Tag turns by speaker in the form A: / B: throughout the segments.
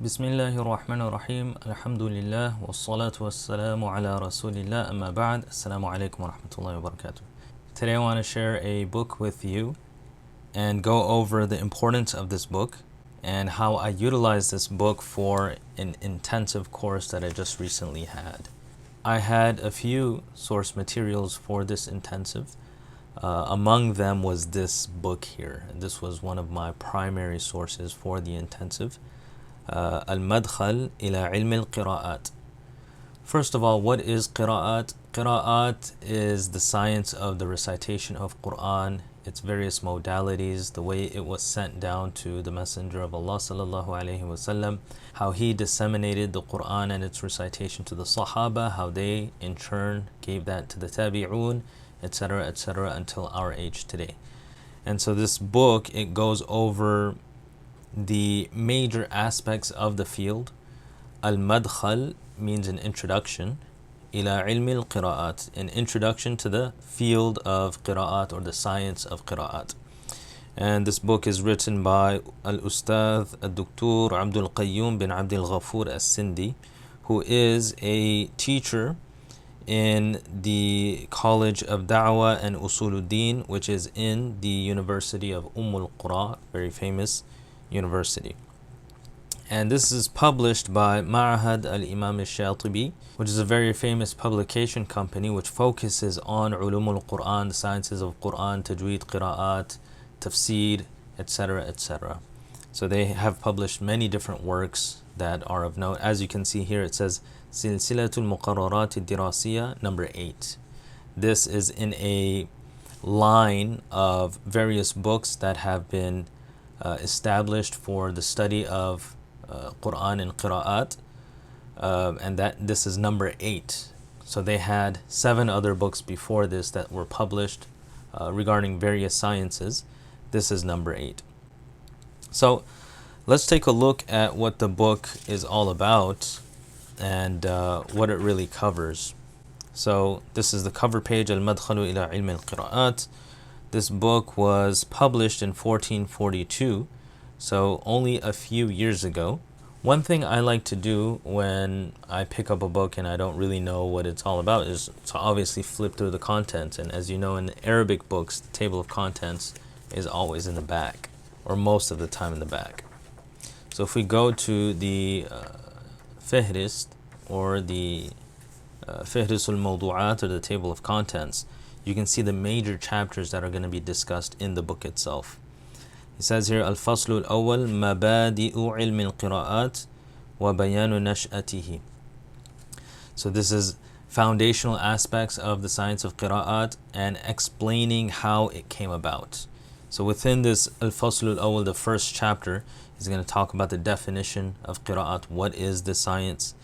A: Bismillahir Rahmanir Rahim. Alhamdulillah. Wassalatu wassalamu ala Rasulillah. Amma ba'd. Assalamu alaikum wa rahmatullahi wa barakatuh. Today I want to share a book with you and go over the importance of this book and how I utilize this book for an intensive course that I just recently had. I had a few source materials for this intensive. Among them was this book here. This was one of my primary sources for the intensive. al-Madkhal ila al-Qira'at. First of all, what is Qira'at? Qira'at is the science of the recitation of Quran, its various modalities, the way it was sent down to the Messenger of Allah sallallahu alaihi wasallam, how he disseminated the Quran and its recitation to the Sahaba, how they in turn gave that to the Tabi'un, etc., etc., until our age today. And so this book, it goes over the major aspects of the field. Al-Madkhal means an introduction. Ila ilmi al-Qira'at, an introduction to the field of Qira'at or the science of Qira'at. And this book is written by Al-Ustadh Al-Duktur Abdul Qayyum bin Abdul Ghafoor As-Sindi, who is a teacher in the College of Da'wah and Usuluddin, which is in the University of al-Qura, very famous university. And this is published by Ma'had al-Imam al-Shatibi, which is a very famous publication company which focuses on ulum al-Quran, the sciences of Quran, tajweed, qira'at, tafsir, etc., etc. So they have published many different works that are of note. As you can see here, it says Silsilatul Muqarrarat al-Dirasiyya number 8. This is in a line of various books that have been established for the study of Quran and Qira'at, and that this is number 8. So they had 7 other books before this that were published regarding various sciences. This is number 8. So let's take a look at what the book is all about and what it really covers. So this is the cover page, al-Madkhalu ila ilm al-Qira'at. This book was published in 1442, so only a few years ago. One thing I like to do when I pick up a book and I don't really know what it's all about is to obviously flip through the contents. And as you know, in Arabic books, the table of contents is always in the back, or most of the time in the back. So if we go to the Fihrist, or the Fihrist al-Mawdu'at, or the table of contents, you can see the major chapters that are going to be discussed in the book itself. It says here, Al-Faslu al-Awwal, Mabadi'u ilmi al-Qira'at wa bayanu nash'atihi. So this is foundational aspects of the science of Qira'at and explaining how it came about. So within this Al-Faslu al-Awwal, the first chapter, he's going to talk about the definition of Qira'at, what is the science.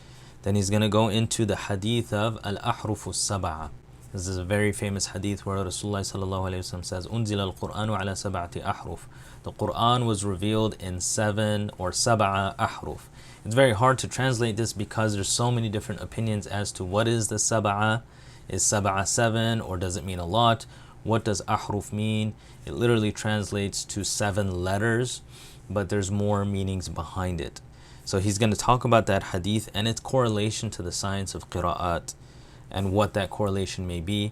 A: Then he's going to go into the hadith of Al-Ahrufu al-Sab'a. This is a very famous hadith where Rasulullah sallallahu alayhi wa sallam says, Unzila al-Qur'anu ala sab'ati ahruf. The Qur'an was revealed in 7 or sab'a ahruf. It's very hard to translate this because there's so many different opinions as to what is the sab'a. Is sab'a 7, or does it mean a lot? What does ahruf mean? It literally translates to 7 letters, but there's more meanings behind it. So he's going to talk about that hadith and its correlation to the science of Qira'at, and what that correlation may be.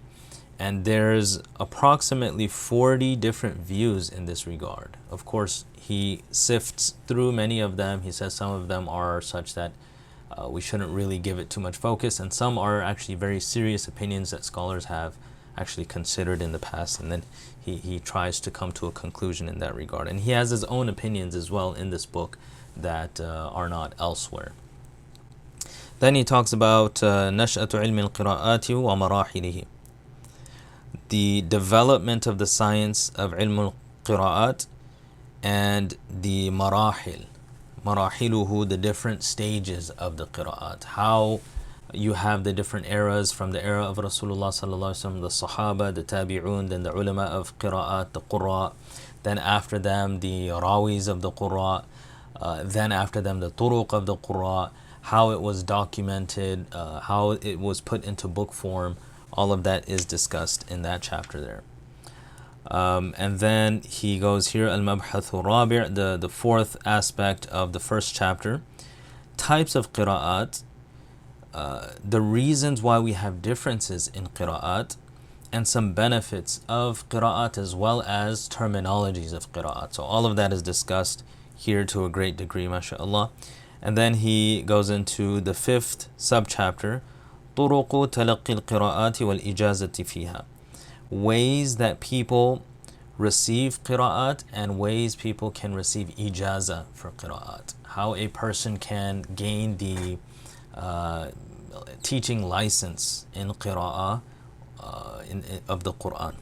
A: And there's approximately 40 different views in this regard. Of course, he sifts through many of them. He says some of them are such that we shouldn't really give it too much focus, and some are actually very serious opinions that scholars have actually considered in the past, and then he tries to come to a conclusion in that regard. And he has his own opinions as well in this book that are not elsewhere. Then he talks about Nash'atu ilmi al-Qira'ati wa marahilihi, the development of the science of ilm al-Qira'at and the marahil. Marahiluhu, the different stages of the Qira'at. How you have the different eras from the era of Rasulullah sallallahu alaihi wasallam, the Sahaba, the Tabi'un, then the ulama of Qira'at, the Qurra. Then after them, the Rawis of the Qurra. Then after them, the Turuq of the Qurra. How it was documented, how it was put into book form, all of that is discussed in that chapter there. And then he goes here, al-Mabhath al-Rabi', the fourth aspect of the first chapter, types of qira'at, the reasons why we have differences in qira'at, and some benefits of qira'at as well as terminologies of qira'at. So all of that is discussed here to a great degree, mashallah. And then he goes into the fifth subchapter, طرق تلقي القراءات والإجازة فيها, ways that people receive qira'at and ways people can receive ijaza for qira'at. How a person can gain the teaching license in qira'ah of the Quran.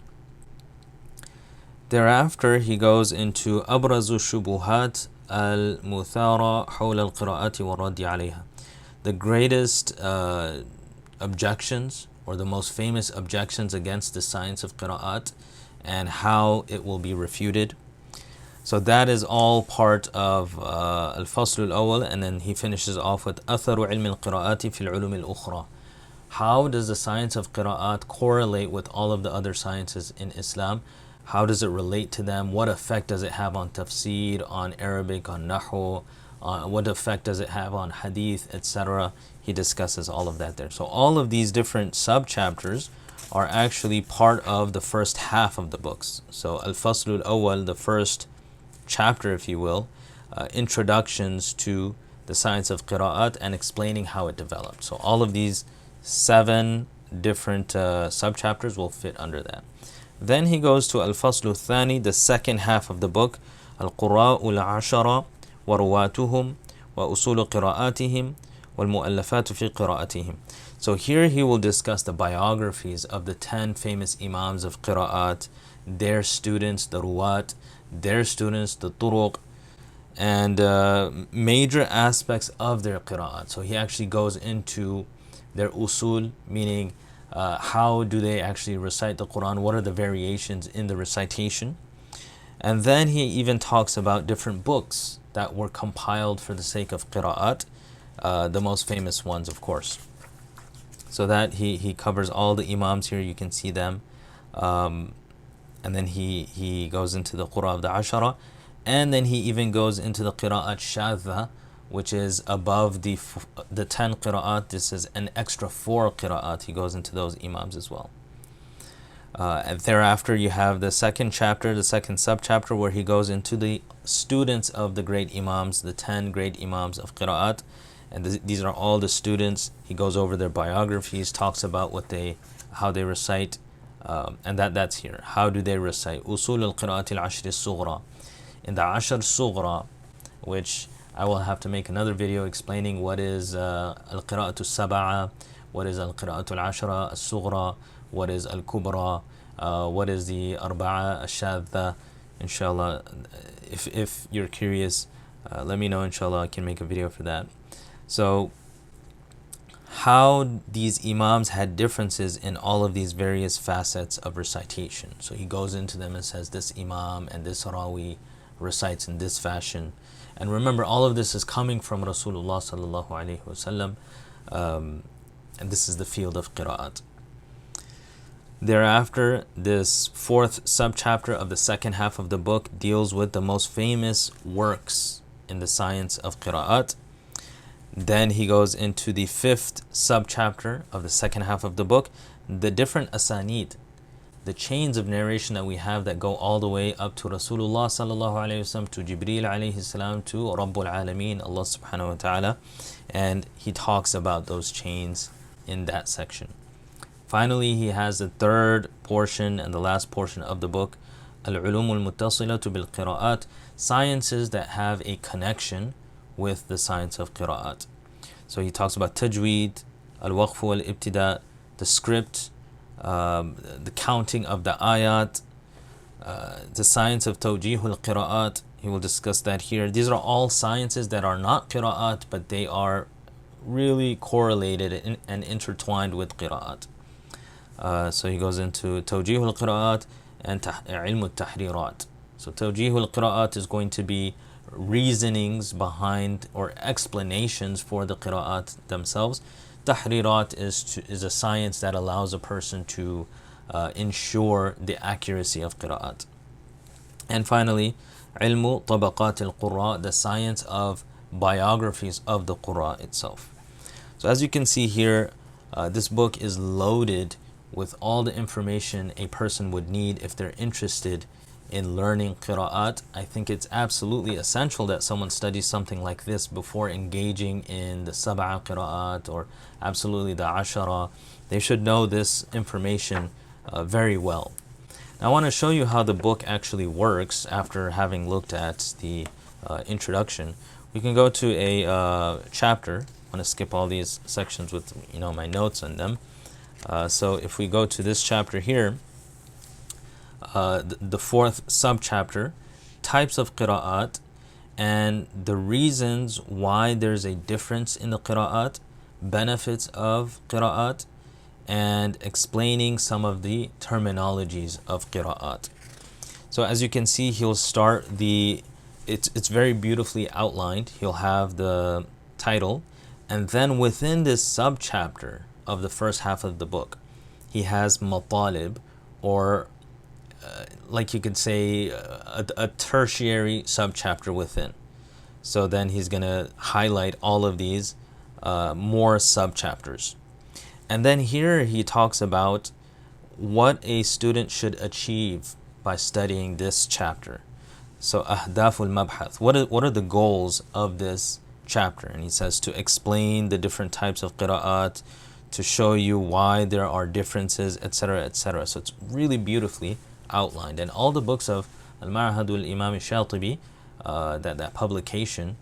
A: Thereafter, he goes into أبرز الشبهات المثارة حول القراءات والرد عليها, the greatest objections or the most famous objections against the science of qira'at and how it will be refuted. So that is all part of al-Fasl al-Awwal, and then he finishes off with أثر علم القراءات في العلوم الأخرى. How does the science of qira'at correlate with all of the other sciences in Islam? How does it relate to them? What effect does it have on tafsir, on Arabic, on nahu? What effect does it have on hadith, etc.? He discusses all of that there. So all of these different sub-chapters are actually part of the first half of the books. So al-Fasl al-Awwal, the first chapter, if you will, introductions to the science of qira'at and explaining how it developed. So all of these 7 different sub-chapters will fit under that. Then he goes to al-Fasl al-Thani, the second half of the book, al-Qurā al-Ashara wa ruwatuhum wa usul qira'atihim wal mu'allafat fi qira'atihim. So here he will discuss the biographies of the 10 famous imams of qira'at, their students, the ruwat, their students, the turuq, and major aspects of their qira'at. So he actually goes into their usul, meaning how do they actually recite the Quran, what are the variations in the recitation. And then he even talks about different books that were compiled for the sake of qira'at, the most famous ones, of course. So that he covers all the imams here, you can see them. And then he goes into the Qurā of the Ashara, and then he even goes into the Qira'at Shadha, which is above the 10 Qira'at. This is an extra 4 Qira'at. He goes into those imams as well. And thereafter you have the second chapter, the second sub-chapter, where he goes into the students of the great imams, the 10 great imams of Qira'at. And these are all the students. He goes over their biographies, talks about how they recite, and that's here. How do they recite? Usul al-Qira'at al-Ashr al-Sughra. In the Ashr al-Sughra, which I will have to make another video explaining what is al-Qira'at al-Sab'a, what is al-Qira'at al-Ashra al-Sughra, what is al-Kubra, what is the Arba'a al-Shadha. Inshallah, if you're curious, let me know, inshallah, I can make a video for that. So how these imams had differences in all of these various facets of recitation. So he goes into them and says this imam and this rawi recites in this fashion. And remember, all of this is coming from Rasulullah sallallahu alaihi wasallam, and this is the field of qira'at. Thereafter, this fourth subchapter of the second half of the book deals with the most famous works in the science of qira'at. Then he goes into the fifth subchapter of the second half of the book, the different asanid, the chains of narration that we have that go all the way up to Rasulullah sallallahu alayhi wasallam, to Jibreel alayhi salam, to Rabbul Alameen, Allah subhanahu wa ta'ala, and he talks about those chains in that section. Finally, he has the third portion and the last portion of the book, al-Ulum al-Muttasilatu bil-Qira'at, sciences that have a connection with the science of qira'at. So he talks about tajweed, al-waqf wal-ibtida, the script, the counting of the ayat, the science of tawjih al-qira'at. He will discuss that here. These are all sciences that are not qira'at, but they are really correlated and intertwined with qira'at. So he goes into tawjih al-qira'at and ilm al-tahrirat. So tawjih al-qira'at is going to be reasonings behind or explanations for the qira'at themselves. Tahrirat is a science that allows a person to ensure the accuracy of qira'at. And finally, ilmu tabaqat al-Qur'a, the science of biographies of the Qur'a itself. So as you can see here, this book is loaded with all the information a person would need if they're interested in learning qira'at. I think it's absolutely essential that someone studies something like this before engaging in the sab'a qira'at or absolutely the ashara. They should know this information very well. Now, I want to show you how the book actually works after having looked at the introduction. We can go to a chapter. I'm going to skip all these sections with my notes on them. So if we go to this chapter here, the fourth subchapter, types of qira'at, and the reasons why there's a difference in the qira'at, benefits of qira'at, and explaining some of the terminologies of qira'at. So as you can see, he'll start it's very beautifully outlined. He'll have the title, and then within this subchapter of the first half of the book, he has matalib, or like you could say a tertiary subchapter within. So then he's going to highlight all of these more subchapters. And then here he talks about what a student should achieve by studying this chapter. So ahdaful mabhath, what are the goals of this chapter? And he says to explain the different types of qira'at, to show you why there are differences, etc., etc. So it's really beautifully outlined. And all the books of al-Ma'had al-Imam al-Shatibi, that publication,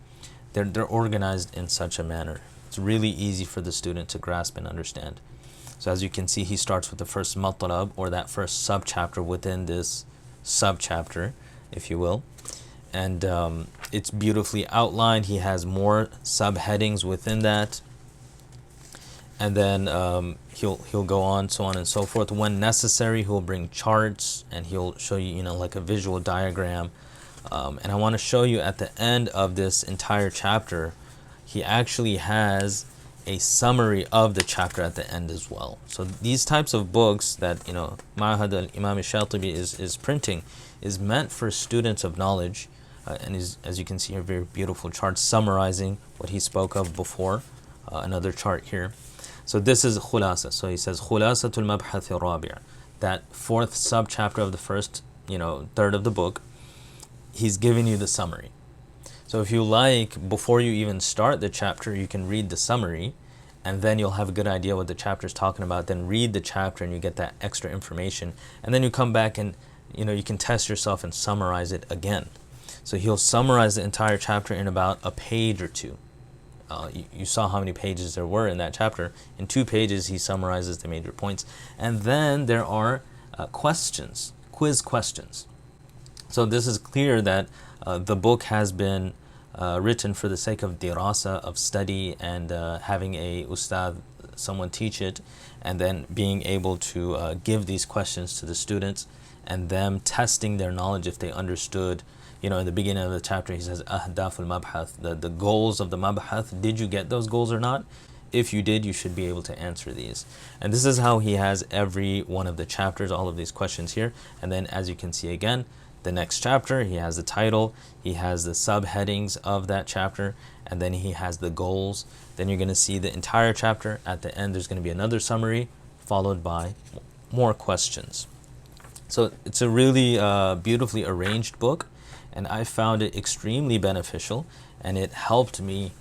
A: they're organized in such a manner. It's really easy for the student to grasp and understand. So as you can see, he starts with the first matlab, or that first subchapter within this subchapter, if you will. And it's beautifully outlined. He has more subheadings within that. And then he'll go on, so on and so forth. When necessary, he'll bring charts, and he'll show you, like a visual diagram. And I want to show you at the end of this entire chapter, he actually has a summary of the chapter at the end as well. So these types of books that Ma'had al-Imam al-Shatibi is printing is meant for students of knowledge, and is, as you can see here, very beautiful charts summarizing what he spoke of before. Another chart here. So this is khulasa. So he says khulasatul mabhath al-rabi', that fourth subchapter of the first third of the book. He's giving you the summary. So if you like, before you even start the chapter, you can read the summary, and then you'll have a good idea what the chapter is talking about. Then read the chapter, and you get that extra information. And then you come back and you can test yourself and summarize it again. So he'll summarize the entire chapter in about a page or two. You saw how many pages there were in that chapter. In 2 pages, he summarizes the major points. And then there are quiz questions. So this is clear that the book has been written for the sake of dirasa, of study, and having a ustad, someone teach it, and then being able to give these questions to the students, and them testing their knowledge if they understood. In the beginning of the chapter, he says ahdaful mabhath, the goals of the mabhath. Did you get those goals or not? If you did, you should be able to answer these. And this is how he has every one of the chapters, all of these questions here. And then, as you can see again, the next chapter, he has the title, he has the subheadings of that chapter, and then he has the goals. Then you're going to see the entire chapter. At the end, there's going to be another summary, followed by more questions. So it's a really beautifully arranged book, and I found it extremely beneficial, and it helped me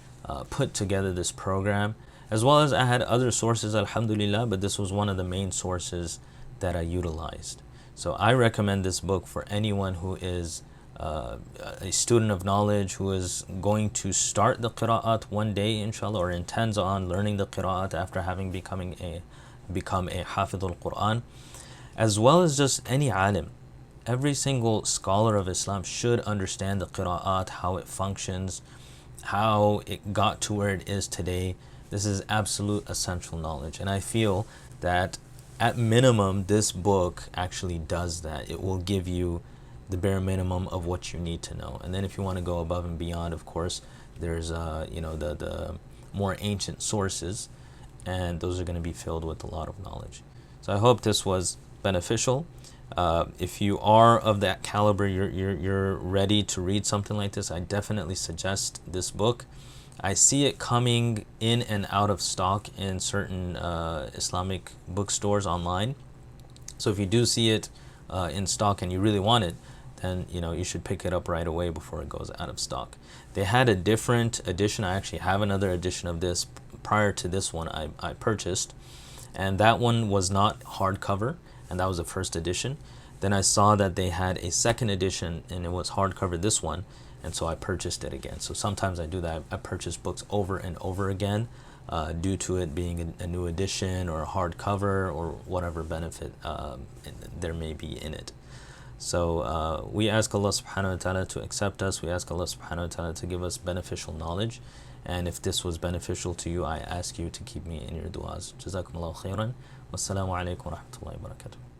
A: put together this program, as well as I had other sources, alhamdulillah, but this was one of the main sources that I utilized. So I recommend this book for anyone who is a student of knowledge, who is going to start the qira'at one day, inshallah, or intends on learning the qira'at after having become a hafiz al-Qur'an, as well as just any alim. Every single scholar of Islam should understand the qira'at, how it functions, how it got to where it is today. This is absolute essential knowledge, and I feel that at minimum, this book actually does that. It will give you the bare minimum of what you need to know. And then if you want to go above and beyond, of course, there's the more ancient sources, and those are going to be filled with a lot of knowledge. So I hope this was beneficial. If you are of that caliber, you're ready to read something like this, I definitely suggest this book. I see it coming in and out of stock in certain Islamic bookstores online. So if you do see it in stock and you really want it, then you should pick it up right away before it goes out of stock. They had a different edition. I actually have another edition of this prior to this one I purchased, and that one was not hardcover, and that was the first edition. Then I saw that they had a second edition and it was hardcover, this one, and so I purchased it again. So sometimes I do that. I purchase books over and over again due to it being a new edition or a hardcover or whatever benefit there may be in it. So we ask Allah subhanahu wa ta'ala to accept us. We ask Allah subhanahu wa ta'ala to give us beneficial knowledge. And if this was beneficial to you, I ask you to keep me in your du'as. Jazakumullahu khairan. Wassalamu alaikum wa rahmatullahi wa barakatuh.